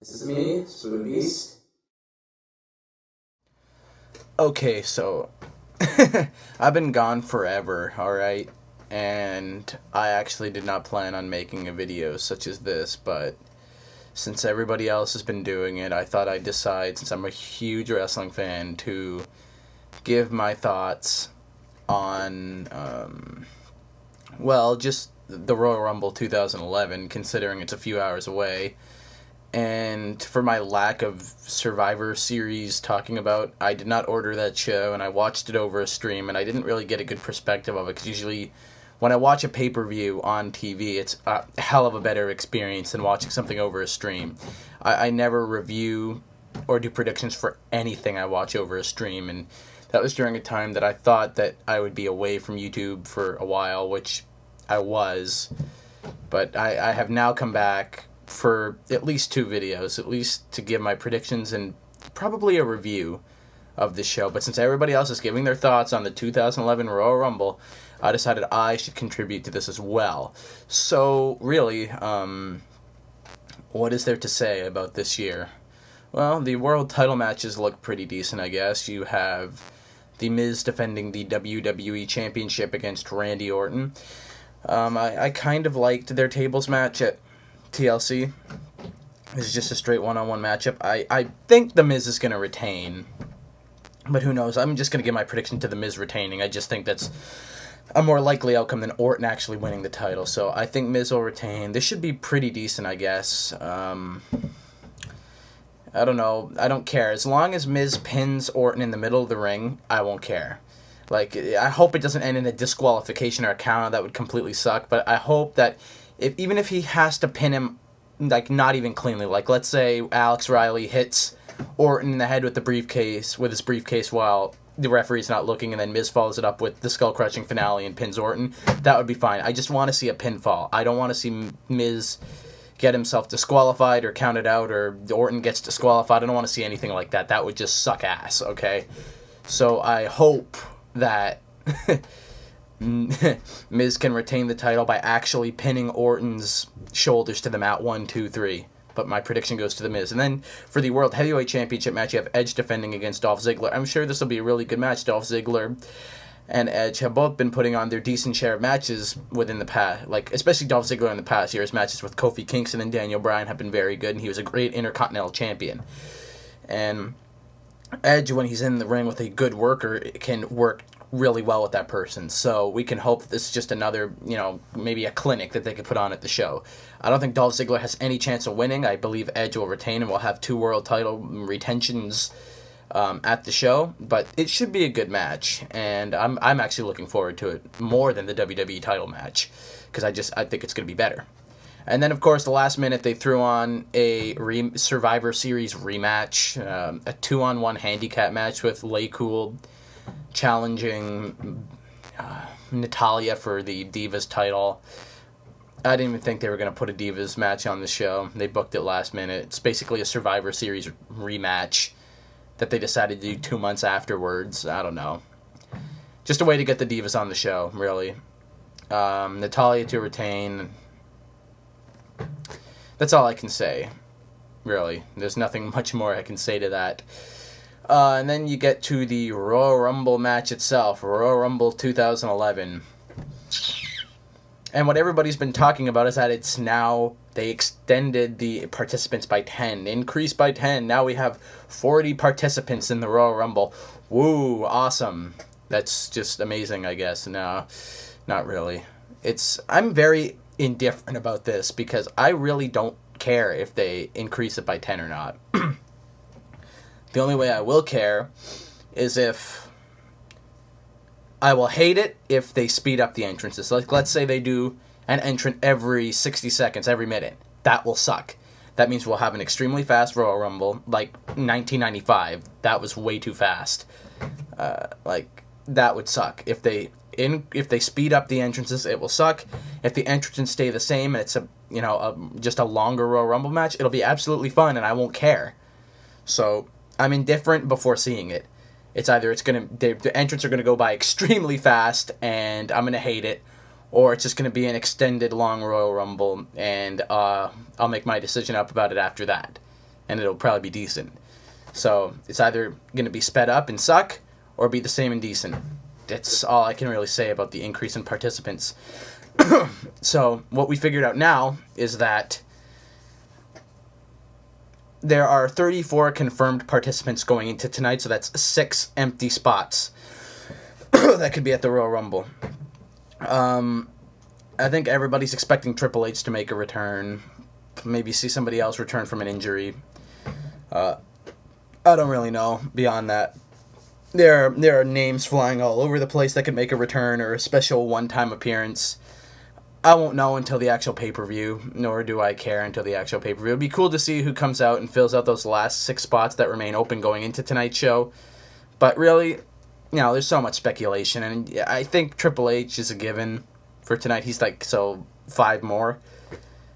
This is me, Spoon Beast. Okay, so I've been gone forever, alright? And I actually did not plan on making a video such as this, but since everybody else has been doing it, I thought I'd decide, since I'm a huge wrestling fan, to give my thoughts on, just the Royal Rumble 2011, considering it's a few hours away. And for my lack of Survivor Series talking about, I did not order that show, and I watched it over a stream, and I didn't really get a good perspective of it, because usually when I watch a pay-per-view on TV, it's a hell of a better experience than watching something over a stream. I never review or do predictions for anything I watch over a stream, and that was during a time that I thought that I would be away from YouTube for a while, which I was, but I have now come back for at least 2 videos, at least to give my predictions and probably a review of the show. But since everybody else is giving their thoughts on the 2011 Royal Rumble, I decided I should contribute to this as well. So really, what is there to say about this year? Well, the world title matches look pretty decent, I guess. You have The Miz defending the WWE Championship against Randy Orton. I kind of liked their tables match at TLC. This is just a straight one-on-one matchup. I think The Miz is going to retain, but who knows? I'm just going to give my prediction to The Miz retaining. I just think that's a more likely outcome than Orton actually winning the title. So I think Miz will retain. This should be pretty decent, I guess. I don't know. I don't care. As long as Miz pins Orton in the middle of the ring, I won't care. Like, I hope it doesn't end in a disqualification or a counter. That would completely suck. But I hope that even if he has to pin him, like, not even cleanly, like, let's say Alex Riley hits Orton in the head with his briefcase while the referee's not looking, and then Miz follows it up with the skull-crushing finale and pins Orton, that would be fine. I just want to see a pinfall. I don't want to see Miz get himself disqualified or counted out, or Orton gets disqualified. I don't want to see anything like that. That would just suck ass, okay? So I hope that Miz can retain the title by actually pinning Orton's shoulders to the mat 1, 2, 3. But my prediction goes to The Miz. And then for the World Heavyweight Championship match, you have Edge defending against Dolph Ziggler. I'm sure this will be a really good match. Dolph Ziggler and Edge have both been putting on their decent share of matches within the past. Like, especially Dolph Ziggler in the past years. Matches with Kofi Kingston and Daniel Bryan have been very good, and he was a great Intercontinental Champion. And Edge, when he's in the ring with a good worker, can work really well with that person. So we can hope this is just another, maybe a clinic that they could put on at the show. I don't think Dolph Ziggler has any chance of winning. I believe Edge will retain, and we'll have 2 world title retentions at the show. But it should be a good match, and I'm actually looking forward to it more than the WWE title match, because I think it's going to be better. And then, of course, the last minute, they threw on a Survivor Series rematch, a 2-on-1 handicap match with LayCool challenging Natalya for the Divas title. I didn't even think they were going to put a Divas match on the show. They booked it last minute. It's basically a Survivor Series rematch that they decided to do 2 months afterwards. I don't know. Just a way to get the Divas on the show, really. Natalya to retain. That's all I can say, really. There's nothing much more I can say to that. And then you get to the Royal Rumble match itself, Royal Rumble 2011. And what everybody's been talking about is that it's now, they extended the participants by 10, increased by 10. Now we have 40 participants in the Royal Rumble. Woo, awesome. That's just amazing, I guess. No, not really. I'm very indifferent about this, because I really don't care if they increase it by 10 or not. The only way I will care is if I will hate it if they speed up the entrances. Like, let's say they do an entrant every 60 seconds, every minute. That will suck. That means we'll have an extremely fast Royal Rumble, like 1995. That was way too fast. That would suck. If they speed up the entrances, it will suck. If the entrances stay the same and it's just a longer Royal Rumble match, it'll be absolutely fun and I won't care. So I'm indifferent before seeing it. It's either the entrants are gonna go by extremely fast and I'm gonna hate it, or it's just gonna be an extended long Royal Rumble and I'll make my decision up about it after that. and it'll probably be decent. So it's either going to be sped up and suck, or be the same and decent. That's all I can really say about the increase in participants. So what we figured out now is that there are 34 confirmed participants going into tonight, so that's 6 empty spots that could be at the Royal Rumble. I think everybody's expecting Triple H to make a return, maybe see somebody else return from an injury. I don't really know beyond that. There are names flying all over the place that could make a return or a special one-time appearance. I won't know until the actual pay-per-view, nor do I care until the actual pay-per-view. It'd be cool to see who comes out and fills out those last 6 spots that remain open going into tonight's show. But really, there's so much speculation, and I think Triple H is a given for tonight. He's 5 more.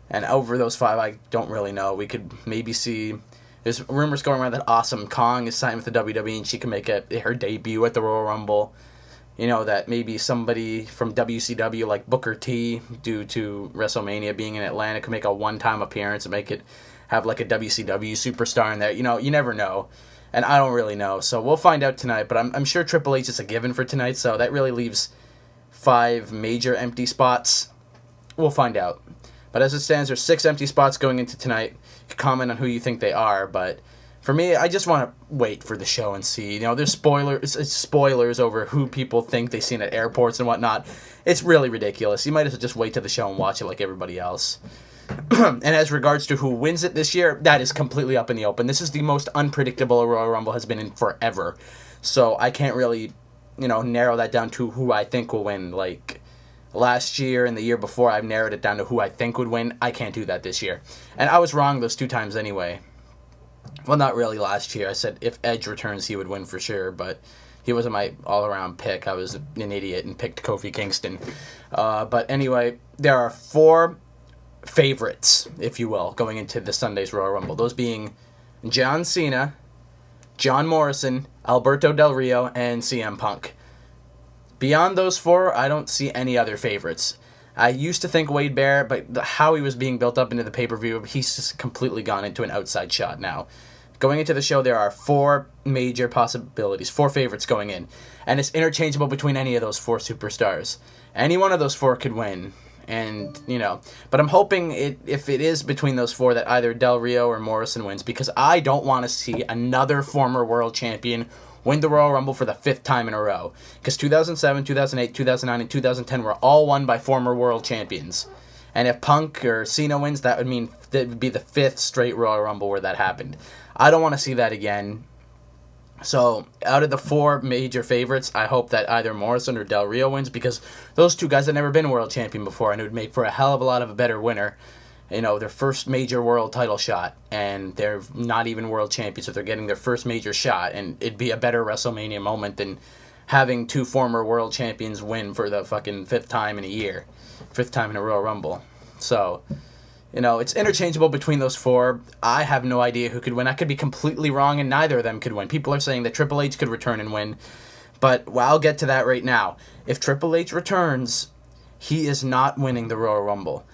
And over those 5, I don't really know. We could maybe see... There's rumors going around that Awesome Kong is signed with the WWE and she can make her debut at the Royal Rumble. That maybe somebody from WCW like Booker T, due to WrestleMania being in Atlanta, could make a one-time appearance and make it have a WCW superstar in there. You never know. And I don't really know. So we'll find out tonight. But I'm sure Triple H is a given for tonight. So that really leaves 5 major empty spots. We'll find out. But as it stands, there's 6 empty spots going into tonight. You can comment on who you think they are, but for me, I just want to wait for the show and see. There's spoilers over who people think they've seen at airports and whatnot. It's really ridiculous. You might as well just wait to the show and watch it like everybody else. And as regards to who wins it this year, that is completely up in the open. This is the most unpredictable a Royal Rumble has been in forever. So I can't really, narrow that down to who I think will win. Last year and the year before, I've narrowed it down to who I think would win. I can't do that this year. And I was wrong those 2 times anyway. Well, not really last year. I said if Edge returns, he would win for sure, but he wasn't my all-around pick. I was an idiot and picked Kofi Kingston. But anyway, there are 4 favorites, if you will, going into the Sunday's Royal Rumble. Those being John Cena, John Morrison, Alberto Del Rio, and CM Punk. Beyond those 4, I don't see any other favorites. I used to think Wade Barrett, but how he was being built up into the pay-per-view, he's just completely gone into an outside shot now. Going into the show, there are 4 major possibilities, 4 favorites going in, and it's interchangeable between any of those 4 superstars. Any one of those 4 could win, and, but I'm hoping if it is between those 4 that either Del Rio or Morrison wins, because I don't want to see another former world champion win the Royal Rumble for the 5th time in a row. Because 2007, 2008, 2009, and 2010 were all won by former world champions. And if Punk or Cena wins, that would be the 5th straight Royal Rumble where that happened. I don't want to see that again. So, out of the 4 major favorites, I hope that either Morrison or Del Rio wins, because those 2 guys have never been world champion before, and it would make for a hell of a lot of a better winner. Their first major world title shot, and they're not even world champions, so they're getting their first major shot, and it'd be a better WrestleMania moment than having 2 former world champions win for the fucking 5th time in a year, 5th time in a Royal Rumble. So, it's interchangeable between those 4. I have no idea who could win. I could be completely wrong, and neither of them could win. People are saying that Triple H could return and win, but I'll get to that right now. If Triple H returns, he is not winning the Royal Rumble.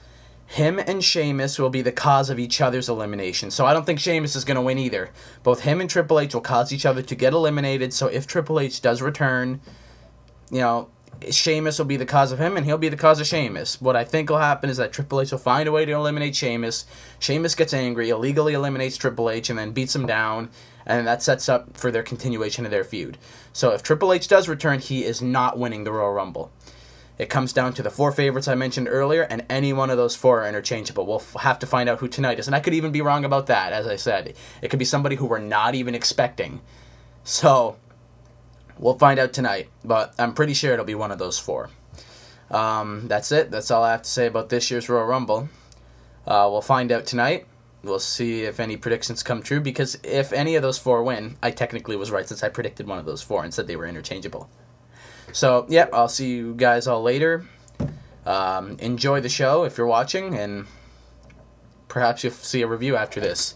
Him and Sheamus will be the cause of each other's elimination. So I don't think Sheamus is going to win either. Both him and Triple H will cause each other to get eliminated. So if Triple H does return, Sheamus will be the cause of him and he'll be the cause of Sheamus. What I think will happen is that Triple H will find a way to eliminate Sheamus. Sheamus gets angry, illegally eliminates Triple H, and then beats him down. And that sets up for their continuation of their feud. So if Triple H does return, he is not winning the Royal Rumble. It comes down to the 4 favorites I mentioned earlier, and any one of those 4 are interchangeable. We'll have to find out who tonight is, and I could even be wrong about that, as I said. It could be somebody who we're not even expecting. So, we'll find out tonight, but I'm pretty sure it'll be one of those 4. That's it. That's all I have to say about this year's Royal Rumble. We'll find out tonight. We'll see if any predictions come true, because if any of those 4 win, I technically was right since I predicted one of those 4 and said they were interchangeable. So, yep, I'll see you guys all later. Enjoy the show if you're watching, and perhaps you'll see a review after this.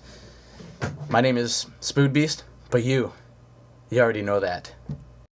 My name is Spood Beast, but you already know that.